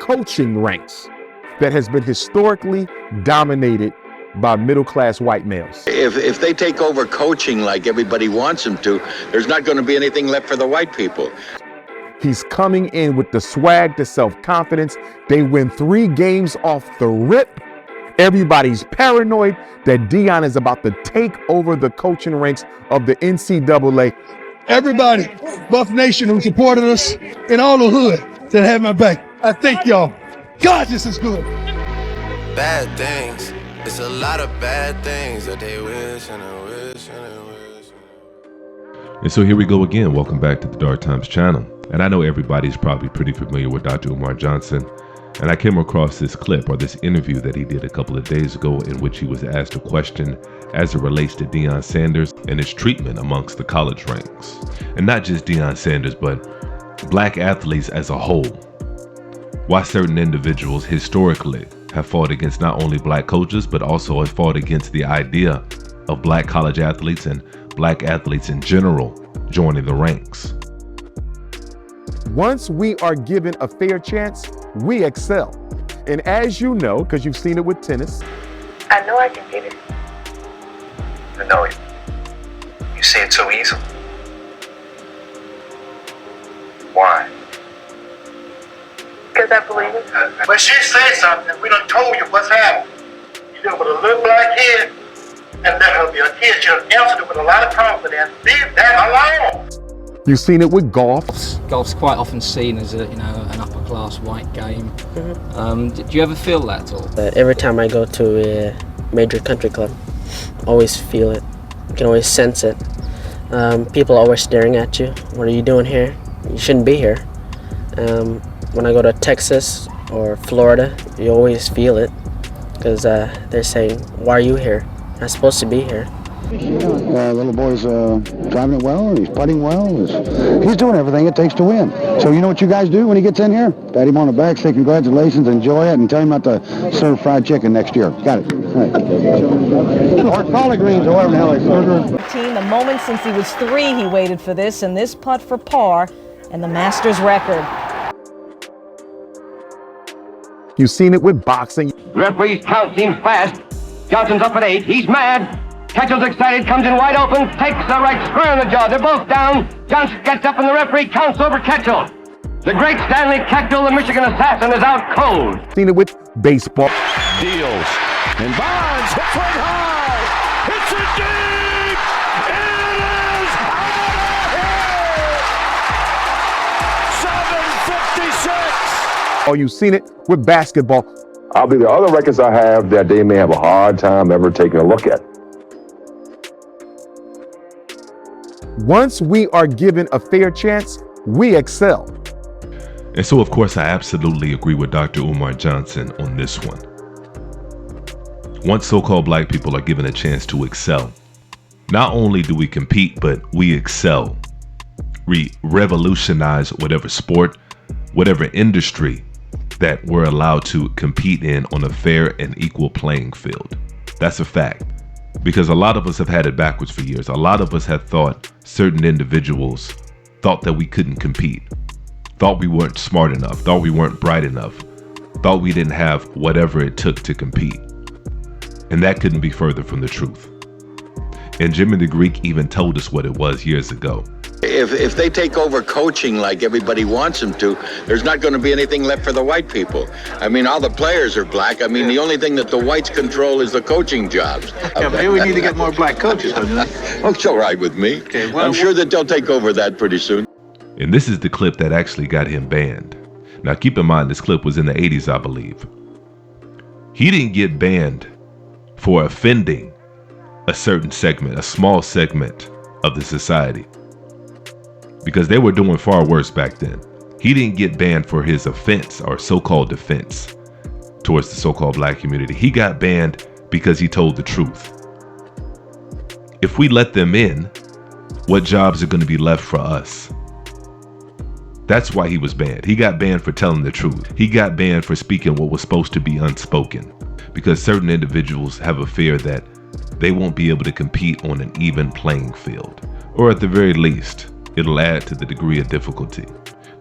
coaching ranks that has been historically dominated by middle-class white males. If they take over coaching like everybody wants them to, there's not going to be anything left for the white people. He's coming in with the swag, the self-confidence. They win 3 games off the rip. Everybody's paranoid that Deion is about to take over the coaching ranks of the NCAA. Everybody, Buff Nation who supported us in all the hood that had my back, I thank y'all. God, this is good. Bad things. It's a lot of bad things that they wish and they wish and they wish. And so here we go again. Welcome back to the Dark Times channel. And I know everybody's probably pretty familiar with Dr. Umar Johnson. And I came across this clip or this interview that he did a couple of days ago in which he was asked a question as it relates to Deion Sanders and his treatment amongst the college ranks. And not just Deion Sanders, but black athletes as a whole. Why certain individuals historically have fought against not only black coaches, but also have fought against the idea of black college athletes and black athletes in general joining the ranks. Once we are given a fair chance, we excel. And as you know, because you've seen it with tennis, I know I can get it. I know it. You say it so easily. Why? Because I believe it. When she says something, we done told you what's happening. You do it with a little black head and let her be a kid. She'll answer it with a lot of confidence. Leave that alone. you've seen it with golf. Golf's quite often seen as an upper class white game. Do you ever feel that at all? Every time I go to a major country club, always feel it. You can always sense it. People are always staring at you. What are you doing here? You shouldn't be here. When I go to Texas or Florida, you always feel it because they're saying, why are you here? You're not supposed to be here. Little boy's driving it well, he's putting well, he's doing everything it takes to win. So you know what you guys do when he gets in here? Pat him on the back, say congratulations, enjoy it, and tell him not to serve fried chicken next year. Got it. All right. Or collard greens, or whatever the hell they serve. The moment since he was 3, he waited for this, and this putt for par and the Masters record. You've seen it with boxing. Referee's count seems fast. Johnson's up at 8. He's mad. Ketchell's excited, comes in wide open, takes the right square in the jaw. They're both down. Johnson gets up and the referee counts over Ketchell. The great Stanley Ketchell, the Michigan assassin, is out cold. Seen it with baseball. Deals. And Bonds hits one high. Hits it deep. It is out of here. 7:56. Oh, you've seen it with basketball. I'll be the other records I have that they may have a hard time ever taking a look at. Once we are given a fair chance, we excel. And so, of course, I absolutely agree with Dr. Umar Johnson on this one. Once so-called black people are given a chance to excel, not only do we compete, but we excel. We revolutionize whatever sport, whatever industry that we're allowed to compete in on a fair and equal playing field. That's a fact. Because a lot of us have had it backwards for years. A lot of us have thought certain individuals thought that we couldn't compete, thought we weren't smart enough, thought we weren't bright enough, thought we didn't have whatever it took to compete. And that couldn't be further from the truth. And Jimmy the Greek even told us what it was years ago. If they take over coaching like everybody wants them to, there's not going to be anything left for the white people. I mean, all the players are black. I mean, the only thing that the whites control is the coaching jobs. Yeah, maybe we need to get more black coaches, don't we? Oh, it's all right with me. Okay, well, I'm sure that they'll take over that pretty soon. And this is the clip that actually got him banned. Now, keep in mind, this clip was in the 80s, I believe. He didn't get banned for offending a certain segment, a small segment of the society, because they were doing far worse back then. He didn't get banned for his offense or so-called defense towards the so-called black community. He got banned because he told the truth. If we let them in, what jobs are going to be left for us? That's why he was banned. He got banned for telling the truth. He got banned for speaking what was supposed to be unspoken, because certain individuals have a fear that they won't be able to compete on an even playing field, or at the very least, it'll add to the degree of difficulty.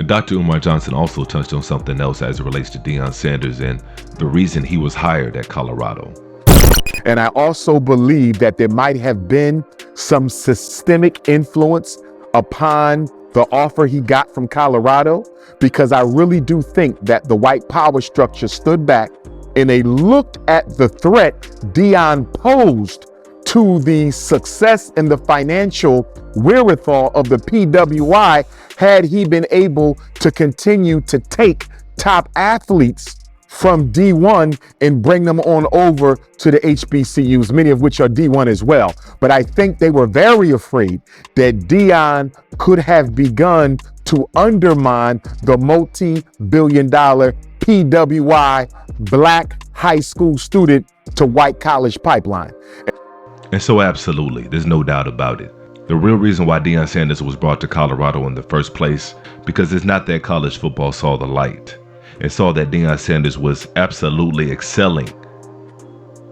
And Dr. Umar Johnson also touched on something else as it relates to Deion Sanders and the reason he was hired at Colorado. And I also believe that there might have been some systemic influence upon the offer he got from Colorado, because I really do think that the white power structure stood back and they looked at the threat Deion posed to the success and the financial wherewithal of the PWI had he been able to continue to take top athletes from D1 and bring them on over to the HBCUs, many of which are D1 as well. But I think they were very afraid that Deion could have begun to undermine the multi-billion-dollar PWI black high school student to white college pipeline. And so absolutely, there's no doubt about it. The real reason why Deion Sanders was brought to Colorado in the first place, because it's not that college football saw the light and saw that Deion Sanders was absolutely excelling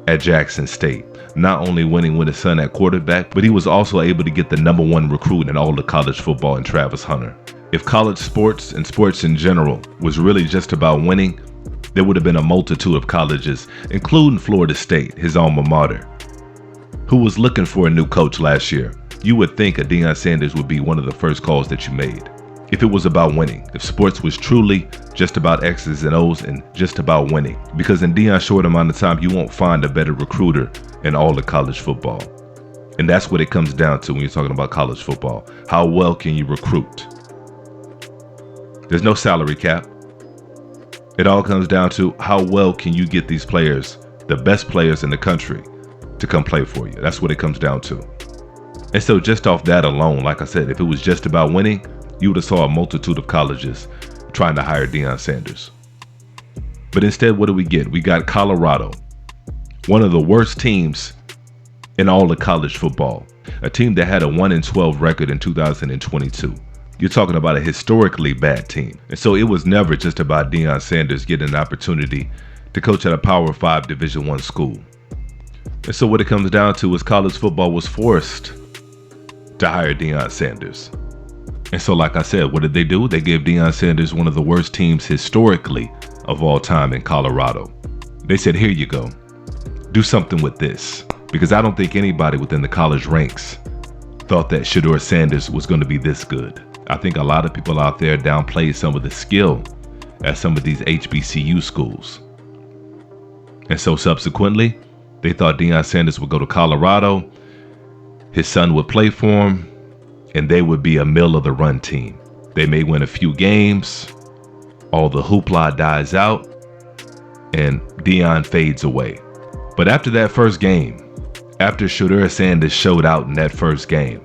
at Jackson State. Not only winning with his son at quarterback, but he was also able to get the #1 recruit in all of college football in Travis Hunter. If college sports and sports in general was really just about winning, there would have been a multitude of colleges, including Florida State, his alma mater, who was looking for a new coach last year. You would think a Deion Sanders would be one of the first calls that you made. If it was about winning, if sports was truly just about X's and O's and just about winning. Because in Deion's short amount of time, you won't find a better recruiter in all of college football. And that's what it comes down to when you're talking about college football. How well can you recruit? There's no salary cap. It all comes down to how well can you get these players, the best players in the country, to come play for you. That's what it comes down to. And so just off that alone, like I said, if it was just about winning, you would have saw a multitude of colleges trying to hire Deion Sanders. But instead, what do we get? We got Colorado, one of the worst teams in all of college football, a team that had a 1-12 record in 2022. You're talking about a historically bad team. And so it was never just about Deion Sanders getting an opportunity to coach at a Power 5 Division I school. And so what it comes down to is college football was forced to hire Deion Sanders. And so, like I said, what did they do? They gave Deion Sanders one of the worst teams historically of all time in Colorado. They said, here you go. Do something with this. Because I don't think anybody within the college ranks thought that Shedeur Sanders was going to be this good. I think a lot of people out there downplayed some of the skill at some of these HBCU schools. And so subsequently, they thought Deion Sanders would go to Colorado, his son would play for him, and they would be a middle of the run team. They may win a few games, all the hoopla dies out, and Deion fades away. But after that first game, after Shedeur Sanders showed out in that first game,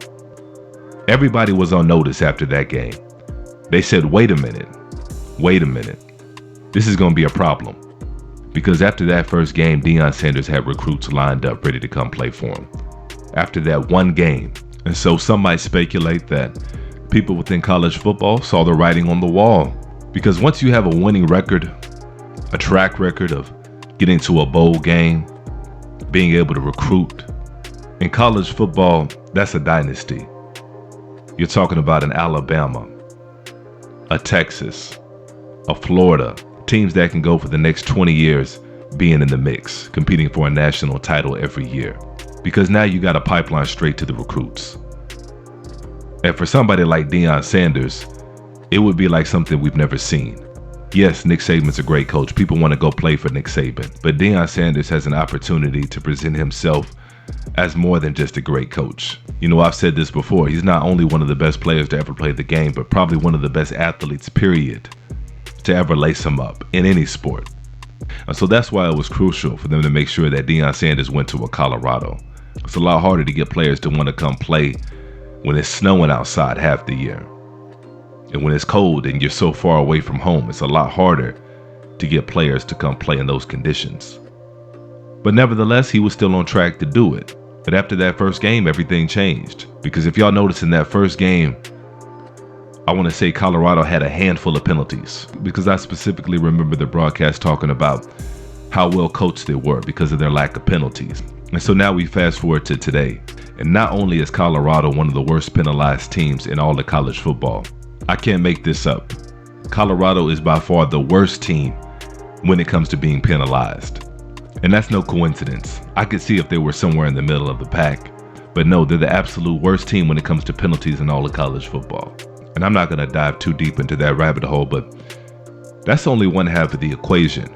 everybody was on notice after that game. They said, wait a minute, this is going to be a problem. Because after that first game, Deion Sanders had recruits lined up ready to come play for him. After that one game. And so some might speculate that people within college football saw the writing on the wall. Because once you have a winning record, a track record of getting to a bowl game, being able to recruit, in college football, that's a dynasty. You're talking about an Alabama, a Texas, a Florida, teams that can go for the next 20 years being in the mix, competing for a national title every year. Because now you got a pipeline straight to the recruits. And for somebody like Deion Sanders, it would be like something we've never seen. Yes, Nick Saban's a great coach. People want to go play for Nick Saban. But Deion Sanders has an opportunity to present himself as more than just a great coach. You know, I've said this before. He's not only one of the best players to ever play the game, but probably one of the best athletes, period, to ever lace him up in any sport. And so that's why it was crucial for them to make sure that Deion Sanders went to a Colorado. It's a lot harder to get players to want to come play when it's snowing outside half the year. And when it's cold and you're so far away from home, it's a lot harder to get players to come play in those conditions. But nevertheless, he was still on track to do it. But after that first game, everything changed. Because if y'all notice in that first game, I want to say Colorado had a handful of penalties. Because I specifically remember the broadcast talking about how well coached they were because of their lack of penalties. And so now we fast forward to today. And not only is Colorado one of the worst penalized teams in all of college football, I can't make this up. Colorado is by far the worst team when it comes to being penalized. And that's no coincidence. I could see if they were somewhere in the middle of the pack, but no, they're the absolute worst team when it comes to penalties in all of college football. And I'm not going to dive too deep into that rabbit hole, but that's only one half of the equation.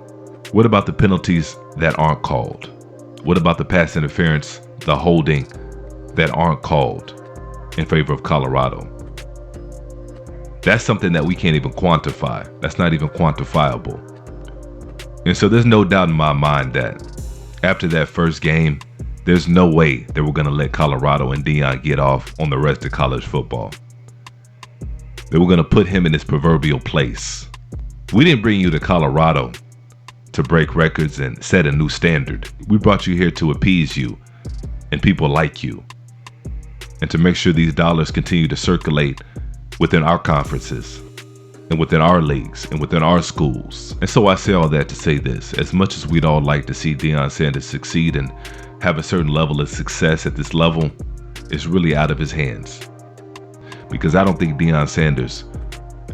What about the penalties that aren't called? What about the pass interference, the holding that aren't called in favor of Colorado? That's something that we can't even quantify. That's not even quantifiable. And so there's no doubt in my mind that after that first game, there's no way that we're going to let Colorado and Deion get off on the rest of college football. They were going to put him in his proverbial place. We didn't bring you to Colorado to break records and set a new standard. We brought you here to appease you and people like you, and to make sure these dollars continue to circulate within our conferences and within our leagues and within our schools. And so I say all that to say this: as much as we'd all like to see Deion Sanders succeed and have a certain level of success at this level, it's really out of his hands. Because I don't think Deion Sanders,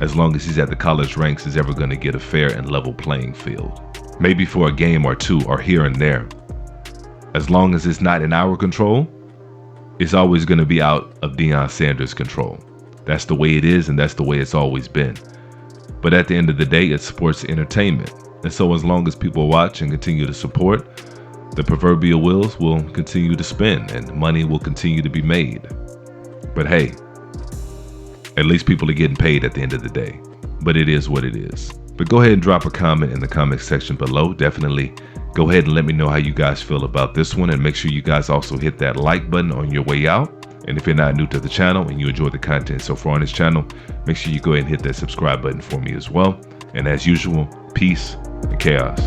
as long as he's at the college ranks, is ever going to get a fair and level playing field. Maybe for a game or two or here and there. As long as it's not in our control, it's always going to be out of Deion Sanders' control. That's the way it is, and that's the way it's always been. But at the end of the day, it's sports entertainment. And so as long as people watch and continue to support, the proverbial wheels will continue to spin and money will continue to be made. But hey, at least people are getting paid at the end of the day. But it is what it is. But go ahead and drop a comment in the comment section below. Definitely go ahead and let me know how you guys feel about this one. And make sure you guys also hit that like button on your way out. And if you're not new to the channel and you enjoy the content so far on this channel, make sure you go ahead and hit that subscribe button for me as well. And as usual, peace and chaos.